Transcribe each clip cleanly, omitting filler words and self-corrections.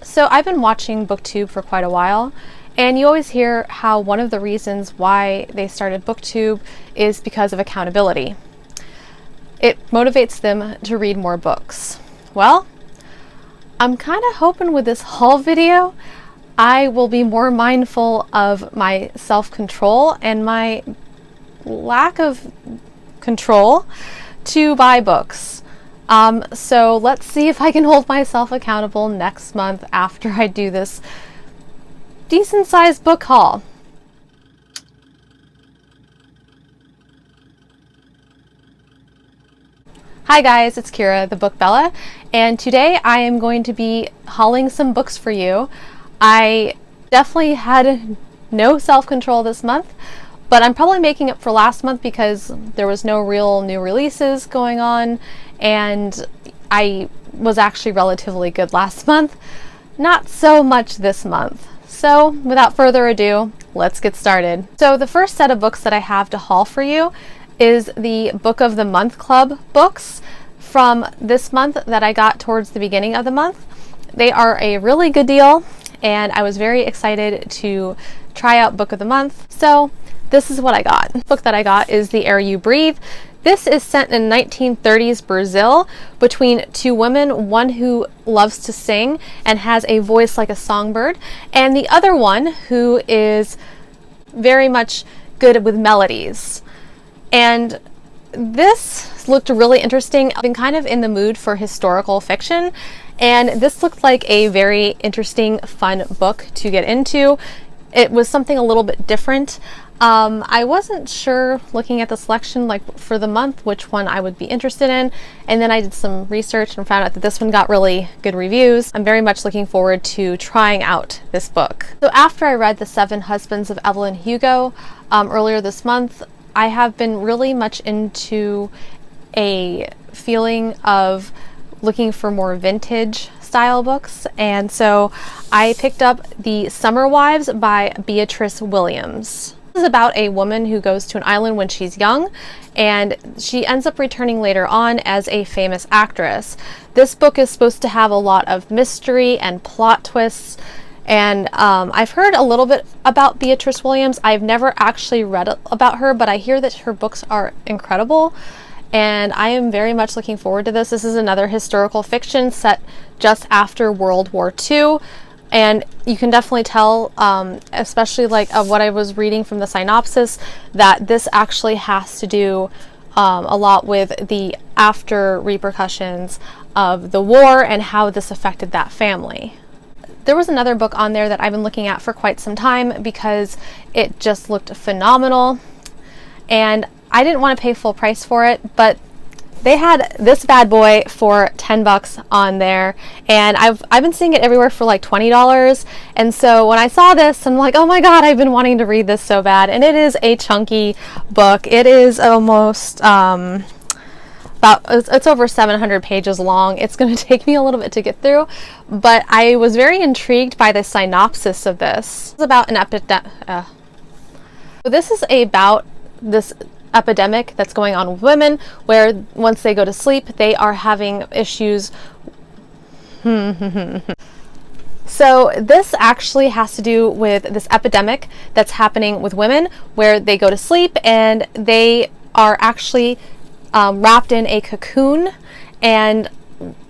So I've been watching BookTube for quite a while, and you always hear how one of the reasons why they started BookTube is because of accountability. It motivates them to read more books. Well, I'm kind of hoping with this haul video, I will be more mindful of my self-control and my lack of control to buy books. So let's see if I can hold myself accountable next month after I do this decent sized book haul. Hi guys, it's Kira, Thebookbella, and today I am going to be hauling some books for you. I definitely had no self-control this month, but I'm probably making up for last month because there was no real new releases going on, and I was actually relatively good last month. Not so much this month. So without further ado, let's get started. So the first set of books that I have to haul for you is the Book of the Month Club books from this month that I got towards the beginning of the month. They are a really good deal, and I was very excited to try out Book of the Month. So this is what I got. The book that I got is The Air You Breathe. This is set in 1930s Brazil between two women, one who loves to sing and has a voice like a songbird, and the other one who is very much good with melodies. And this looked really interesting. I've been kind of in the mood for historical fiction, and this looked like a very interesting, fun book to get into. It was something a little bit different. I wasn't sure, looking at the selection like for the month, which one I would be interested in, and then I did some research and found out that this one got really good reviews. I'm very much looking forward to trying out this book. So after I read The Seven Husbands of Evelyn Hugo earlier this month, I have been really much into a feeling of looking for more vintage style books, and so I picked up The Summer Wives by Beatrice Williams. This is about a woman who goes to an island when she's young, and she ends up returning later on as a famous actress. This book is supposed to have a lot of mystery and plot twists, and I've heard a little bit about Beatrice Williams. I've never actually read about her, but I hear that her books are incredible, and I am very much looking forward to this. This is another historical fiction set just after World War II. And you can definitely tell, especially like of what I was reading from the synopsis, that this actually has to do a lot with the after repercussions of the war and how this affected that family. There was another book on there that I've been looking at for quite some time because it just looked phenomenal, and I didn't want to pay full price for it, but they had this bad boy for 10 bucks on there, and I've been seeing it everywhere for like $20, and so when I saw this, I'm like, oh my god, I've been wanting to read this so bad. And it is a chunky book. It is almost it's over 700 pages long. It's going to take me a little bit to get through, but I was very intrigued by the synopsis of this. It's about an this is about this epidemic that's going on with women, where once they go to sleep, they are having issues. So this actually has to do with this epidemic that's happening with women, where they go to sleep and they are actually wrapped in a cocoon, and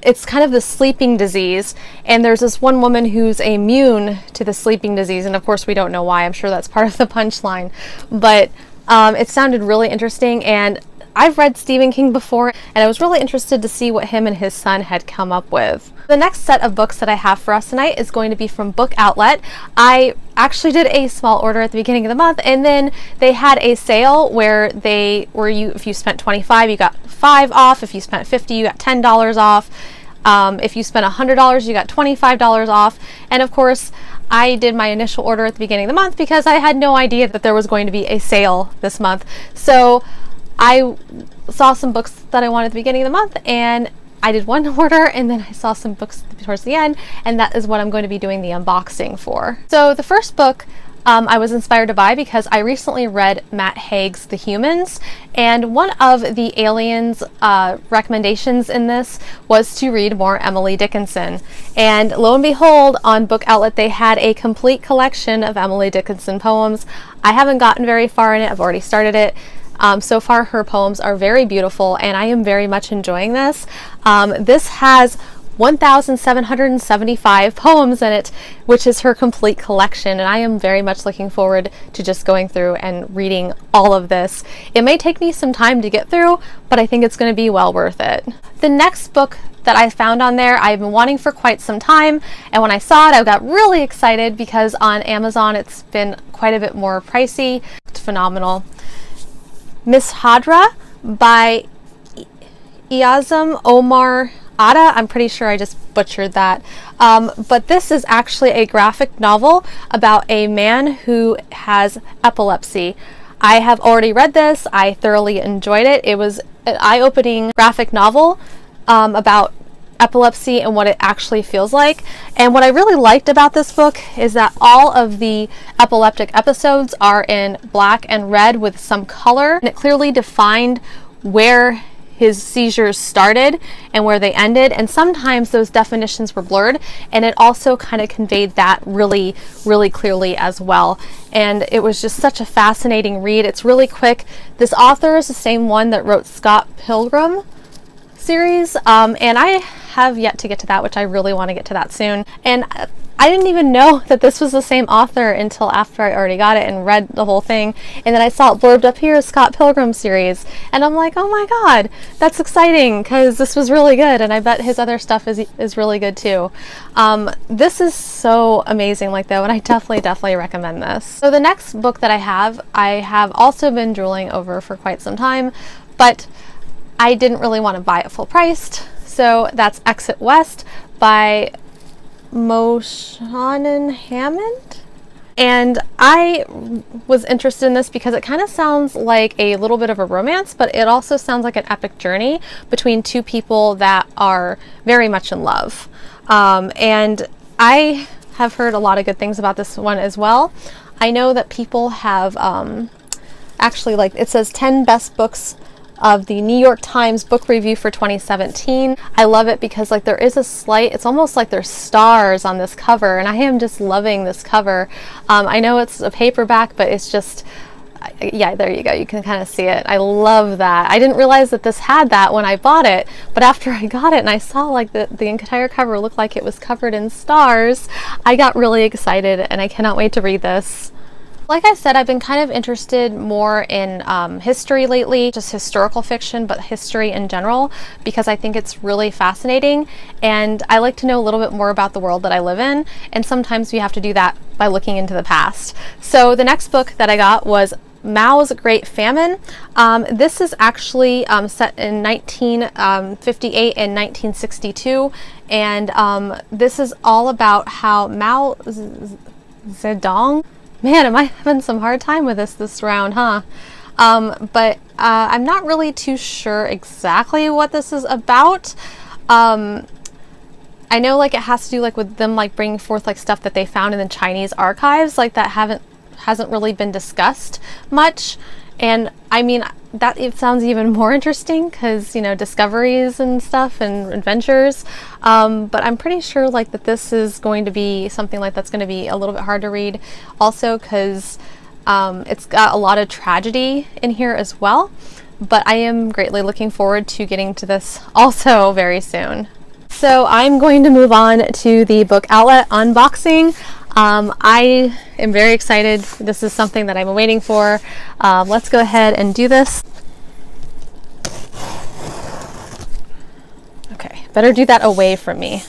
it's kind of the sleeping disease, and there's this one woman who's immune to the sleeping disease, and of course we don't know why. I'm sure that's part of the punchline, but it sounded really interesting, and I've read Stephen King before, and I was really interested to see what him and his son had come up with. The next set of books that I have for us tonight is going to be from Book Outlet. I actually did a small order at the beginning of the month, and then they had a sale where if you spent $25, you got $5 off. If you spent $50, you got $10 off. If you spent $100, you got $25 off. And of course, I did my initial order at the beginning of the month because I had no idea that there was going to be a sale this month. So I saw some books that I wanted at the beginning of the month, and I did one order, and then I saw some books towards the end, and that is what I'm going to be doing the unboxing for. So the first book I was inspired to buy because I recently read Matt Haig's The Humans, and one of the aliens recommendations in this was to read more Emily Dickinson. And lo and behold, on Book Outlet they had a complete collection of Emily Dickinson poems. I haven't gotten very far in it. I've already started it. So far her poems are very beautiful and I am very much enjoying this. This has 1,775 poems in it, which is her complete collection, and I am very much looking forward to just going through and reading all of this. It may take me some time to get through, but I think it's going to be well worth it. The next book that I found on there I've been wanting for quite some time, and when I saw it I got really excited because on Amazon it's been quite a bit more pricey. It's phenomenal. Miss Hadra by Iazam Omar Ada. I'm pretty sure I just butchered that. But this is actually a graphic novel about a man who has epilepsy. I have already read this. I thoroughly enjoyed it. It was an eye-opening graphic novel about epilepsy and what it actually feels like. And what I really liked about this book is that all of the epileptic episodes are in black and red with some color, and it clearly defined where his seizures started and where they ended, and sometimes those definitions were blurred, and it also kind of conveyed that really clearly as well. And it was just such a fascinating read. It's really quick. This author is the same one that wrote Scott Pilgrim series, and I have yet to get to that, which I really want to get to that soon. And I didn't even know that this was the same author until after I already got it and read the whole thing, and then I saw it blurbed up here, Scott Pilgrim series, and I'm like, oh my god, that's exciting, because this was really good, and I bet his other stuff is really good too. This is so amazing, like, though, and I definitely recommend this. So the next book that I have also been drooling over for quite some time, but I didn't really want to buy it full priced, so that's Exit West by Moshanan Hammond. And I was interested in this because it kind of sounds like a little bit of a romance, but it also sounds like an epic journey between two people that are very much in love. And I have heard a lot of good things about this one as well. I know that people have actually, like, it says 10 best books of the New York Times book review for 2017. I love it because, like, there is a slight, it's almost like there's stars on this cover, and I am just loving this cover. I know it's a paperback, but it's just, yeah, there you go, you can kind of see it. I love that. I didn't realize that this had that when I bought it, but after I got it and I saw, like, the entire cover looked like it was covered in stars, I got really excited, and I cannot wait to read this. Like I said, I've been kind of interested more in history lately, just historical fiction, but history in general, because I think it's really fascinating, and I like to know a little bit more about the world that I live in, and sometimes we have to do that by looking into the past. So the next book that I got was Mao's Great Famine. This is actually set in 1958 and 1962, and this is all about how Mao Zedong, man, am I having some hard time with this round, huh? But I'm not really too sure exactly what this is about. I know, like, it has to do, like, with them, like, bringing forth, like, stuff that they found in the Chinese archives, like, that hasn't really been discussed much. And I mean, that it sounds even more interesting because, you know, discoveries and stuff and adventures. But I'm pretty sure, like, that this is going to be something like that's going to be a little bit hard to read also because it's got a lot of tragedy in here as well. But I am greatly looking forward to getting to this also very soon. So I'm going to move on to the Book Outlet unboxing. I am very excited. This is something that I'm waiting for. Let's go ahead and do this. Okay, better do that away from me.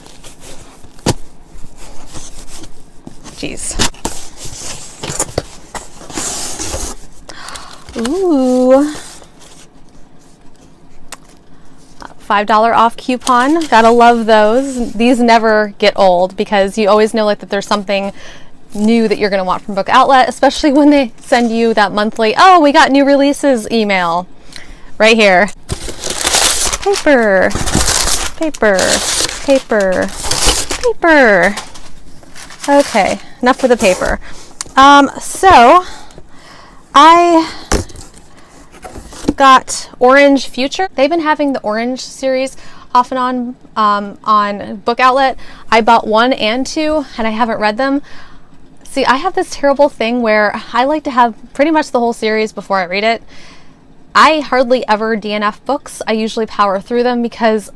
Jeez. Ooh. $5 off coupon. Gotta love those. These never get old because you always know, like, that there's something new that you're gonna want from Book Outlet, especially when they send you that monthly, oh, we got new releases email right here. Paper, paper, paper, paper. Okay, enough with the paper. So I got Orange Future. They've been having the Orange series off and on Book Outlet. I bought 1 and 2 and I haven't read them. See, I have this terrible thing where I like to have pretty much the whole series before I read it. I hardly ever DNF books. I usually power through them because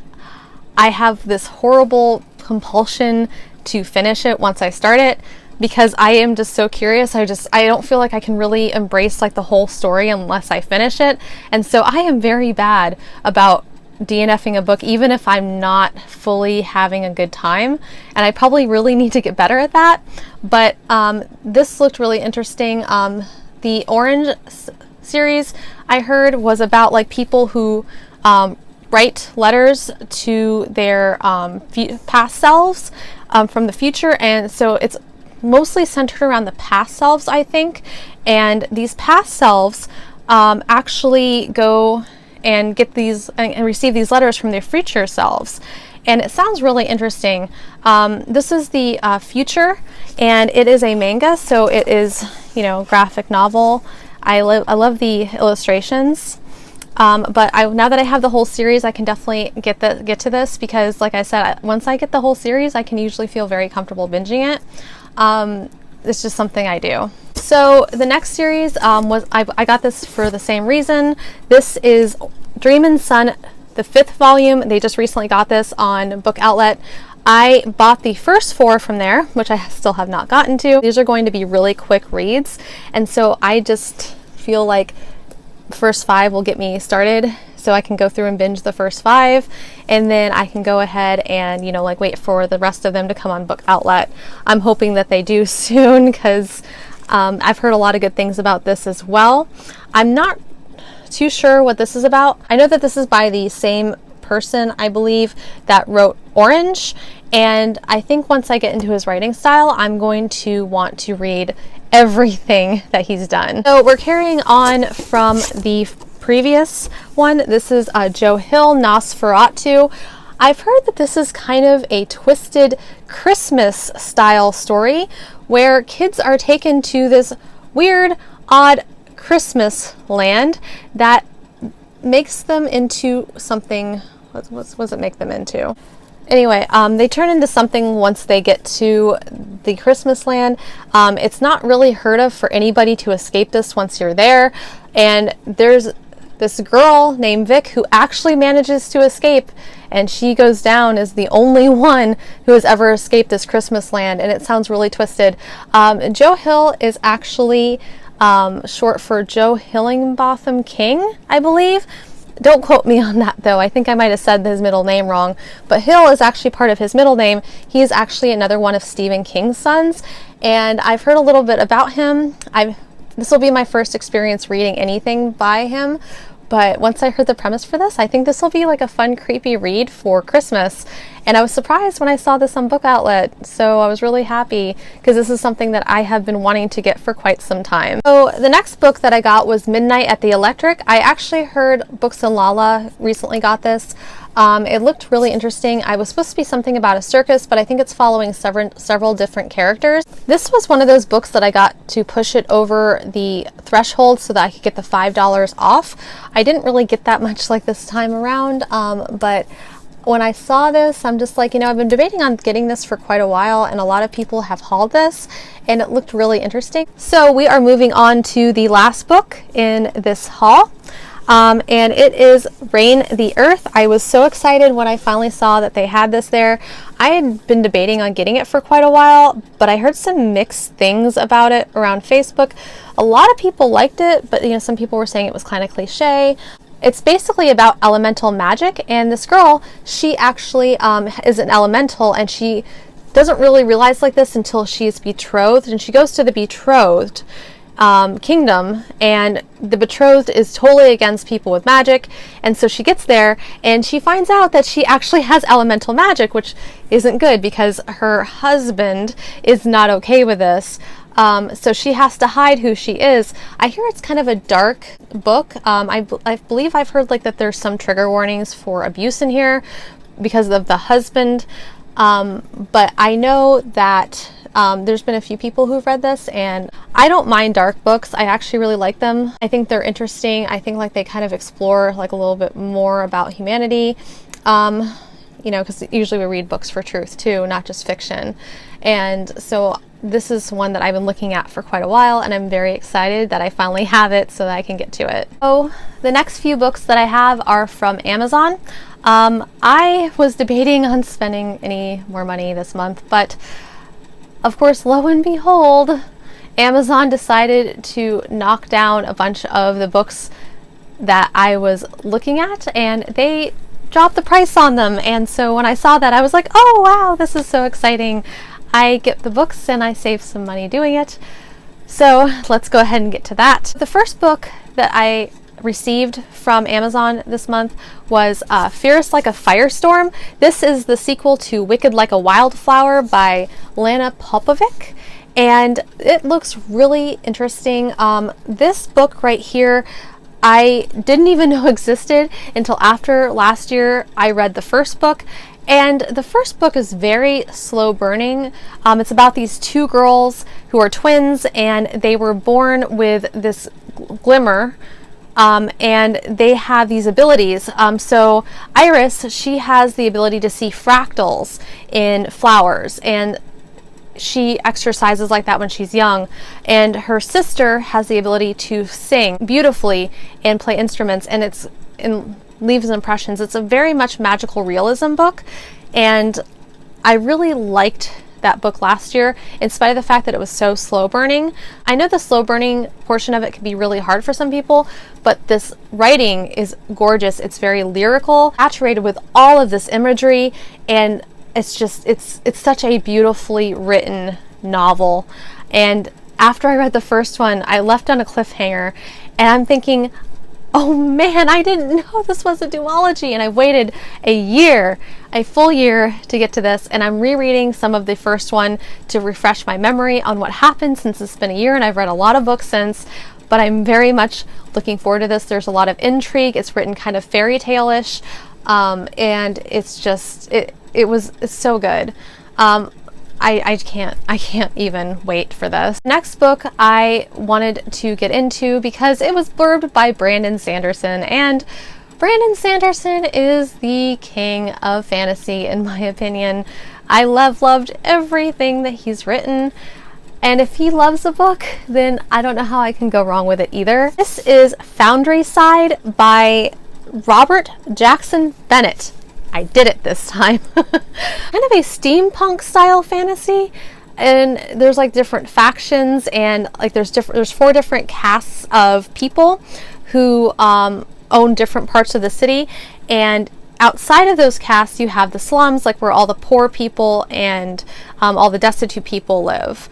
I have this horrible compulsion to finish it once I start it, because I am just so curious. I don't feel like I can really embrace like the whole story unless I finish it. And so I am very bad about DNFing a book even if I'm not fully having a good time, and I probably really need to get better at that. But this looked really interesting. The Orange series I heard was about like people who write letters to their past selves from the future, and so it's mostly centered around the past selves, I think. And these past selves actually go and get these and receive these letters from their future selves, and it sounds really interesting. This is the future, and it is a manga, so it is, you know, graphic novel. I love the illustrations. But now that I have the whole series, I can definitely get to this, because like I said, once I get the whole series, I can usually feel very comfortable binging it. It's just something I do. So the next series I got this for the same reason. This is Dream and Sun, the 5th volume. They just recently got this on Book Outlet. I bought the first 4 from there, which I still have not gotten to. These are going to be really quick reads, and so I just feel like the first 5 will get me started, so I can go through and binge the first 5, and then I can go ahead and, you know, like wait for the rest of them to come on Book Outlet. I'm hoping that they do soon, because I've heard a lot of good things about this as well. I'm not too sure what this is about. I know that this is by the same person, I believe, that wrote Orange, and I think once I get into his writing style, I'm going to want to read everything that he's done. So we're carrying on from the previous one. This is Joe Hill, Nosferatu. I've heard that this is kind of a twisted Christmas style story where kids are taken to this weird, odd Christmas land that makes them into something. What does it make them into? Anyway, they turn into something once they get to the Christmas land. It's not really heard of for anybody to escape this once you're there. And there's this girl named Vic who actually manages to escape, and she goes down as the only one who has ever escaped this Christmas land, and it sounds really twisted. Joe Hill is actually short for Joe Hillingbotham King, I believe. Don't quote me on that though. I think I might have said his middle name wrong, but Hill is actually part of his middle name. He is actually another one of Stephen King's sons, and I've heard a little bit about him. This will be my first experience reading anything by him, but once I heard the premise for this, I think this will be like a fun, creepy read for Christmas. And I was surprised when I saw this on Book Outlet, so I was really happy, because this is something that I have been wanting to get for quite some time. So the next book that I got was Midnight at the Electric. I actually heard Books and Lala recently got this. It looked really interesting. I was supposed to be something about a circus, but I think it's following several different characters. This was one of those books that I got to push it over the threshold so that I could get the $5 off. I didn't really get that much like this time around, but when I saw this, I'm just like, you know, I've been debating on getting this for quite a while, and a lot of people have hauled this, and it looked really interesting. So we are moving on to the last book in this haul. And it is Rain the Earth. I was so excited when I finally saw that they had this there. I had been debating on getting it for quite a while, but I heard some mixed things about it around Facebook. A lot of people liked it, but you know, some people were saying it was kind of cliche. It's basically about elemental magic, and this girl, she actually is an elemental, and she doesn't really realize like this until she's betrothed, and she goes to the betrothed kingdom, and the betrothed is totally against people with magic, and so she gets there and she finds out that she actually has elemental magic, which isn't good because her husband is not okay with this. So she has to hide who she is. I hear it's kind of a dark book. I believe I've heard like that there's some trigger warnings for abuse in here because of the husband. But I know that There's been a few people who've read this, and I don't mind dark books. I actually really like them. I think they're interesting. I think like they kind of explore like a little bit more about humanity. You know, because usually we read books for truth too, not just fiction. And so this is one that I've been looking at for quite a while, and I'm very excited that I finally have it so that I can get to it. So the next few books that I have are from Amazon. I was debating on spending any more money this month, but of course, lo and behold, Amazon decided to knock down a bunch of the books that I was looking at, and they dropped the price on them. And so when I saw that, I was like, oh wow, this is so exciting. I get the books and I save some money doing it. So let's go ahead and get to that. The first book that I received from Amazon this month was Fierce Like a Firestorm. This is the sequel to Wicked Like a Wildflower by Lana Popovic, and it looks really interesting. This book right here I didn't even know existed until after last year I read the first book. And the first book is very slow burning. It's about these two girls who are twins, and they were born with this glimmer, and they have these abilities. So Iris, she has the ability to see fractals in flowers, and she exercises like that when she's young. And her sister has the ability to sing beautifully and play instruments, and leaves impressions. It's a very much magical realism book, and I really liked that book last year in spite of the fact that it was so slow burning. I know the slow burning portion of it can be really hard for some people, but this writing is gorgeous. It's very lyrical, saturated with all of this imagery, and it's just it's such a beautifully written novel. And after I read the first one, I left on a cliffhanger, and I'm thinking, oh man, I didn't know this was a duology, and I waited a full year to get to this, and I'm rereading some of the first one to refresh my memory on what happened, since it's been a year and I've read a lot of books since. But I'm very much looking forward to this. There's a lot of intrigue. It's written kind of fairy tale-ish, and it's just it's so good. I can't even wait for this. Next book I wanted to get into because it was blurbed by Brandon Sanderson, and Brandon Sanderson is the king of fantasy in my opinion. I loved everything that he's written, and if he loves a book, then I don't know how I can go wrong with it either. This is Foundry Side by Robert Jackson Bennett. I did it this time. Kind of a steampunk style fantasy, and there's like different factions, and like there's 4 different casts of people who own different parts of the city, and outside of those casts you have the slums, like where all the poor people and all the destitute people live.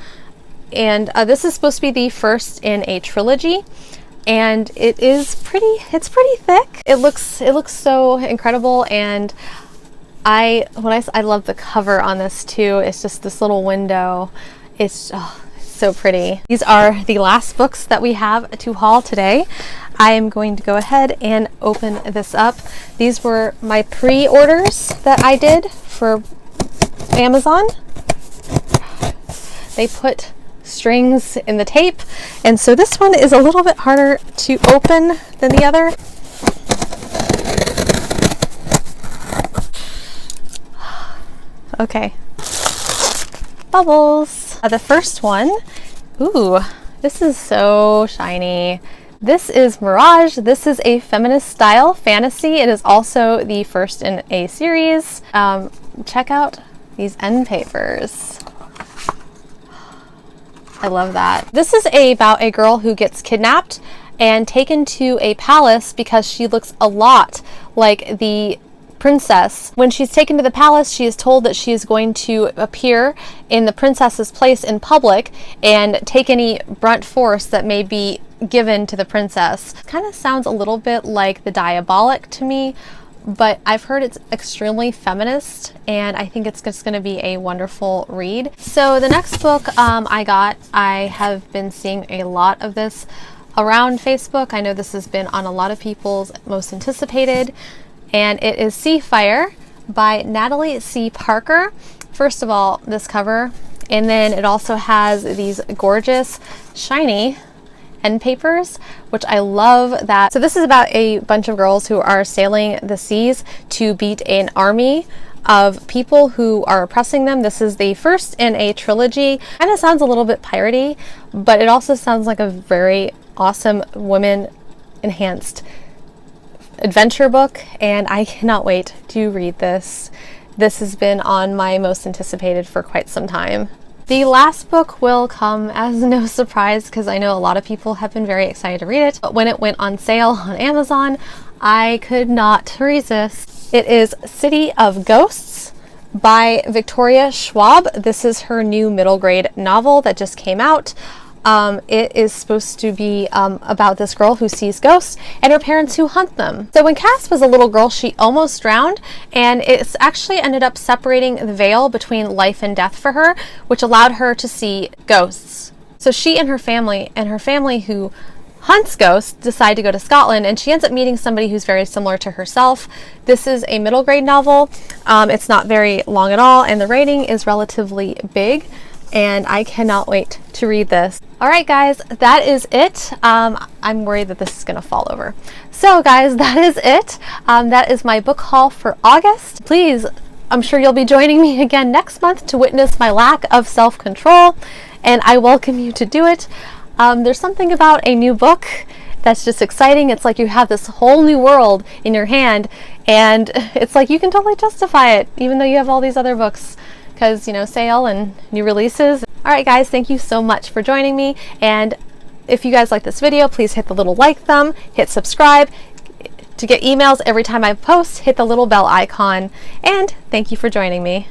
And this is supposed to be the first in a trilogy, and it's pretty thick. It looks so incredible, and I love the cover on this too. It's just this little window. It's so pretty. These are the last books that we have to haul today. I am going to go ahead and open this up. These were my pre-orders that I did for Amazon. They put strings in the tape, and so this one is a little bit harder to open than the other. Okay, bubbles. The first one, ooh, this is so shiny. This is Mirage. This is a feminist style fantasy. It is also the first in a series. Check out these end papers. I love that. This is about a girl who gets kidnapped and taken to a palace because she looks a lot like the princess. When she's taken to the palace, she is told that she is going to appear in the princess's place in public and take any brunt force that may be given to the princess. Kind of sounds a little bit like The Diabolic to me, but I've heard it's extremely feminist, and I think it's just going to be a wonderful read. So the next book I have been seeing a lot of this around Facebook. I know this has been on a lot of people's most anticipated, and it is Seafire by Natalie C. Parker. First of all, this cover And then it also has these gorgeous, shiny end papers, which I love that. So this is about a bunch of girls who are sailing the seas to beat an army of people who are oppressing them. This is the first in a trilogy. Kind of sounds a little bit piratey, but it also sounds like a very awesome women enhanced adventure book, and I cannot wait to read this. This has been on my most anticipated for quite some time. The last book will come as no surprise because I know a lot of people have been very excited to read it, but when it went on sale on Amazon, I could not resist. It is City of Ghosts by Victoria Schwab. This is her new middle grade novel that just came out. It is supposed to be about this girl who sees ghosts and her parents who hunt them. So when Cass was a little girl, she almost drowned, and it's actually ended up separating the veil between life and death for her, which allowed her to see ghosts. So she and her family who hunts ghosts decide to go to Scotland, and she ends up meeting somebody who's very similar to herself. This is a middle grade novel. It's not very long at all, and the rating is relatively big, and I cannot wait to read this. All right, guys, that is it. I'm worried that this is gonna fall over. So guys, that is it. That is my book haul for August. Please, I'm sure you'll be joining me again next month to witness my lack of self-control, and I welcome you to do it. There's something about a new book that's just exciting. It's like you have this whole new world in your hand, and it's like you can totally justify it, even though you have all these other books, because, you know, sale and new releases. All right, guys, thank you so much for joining me. And if you guys like this video, please hit the little like thumb, hit subscribe to get emails every time I post, hit the little bell icon, and thank you for joining me.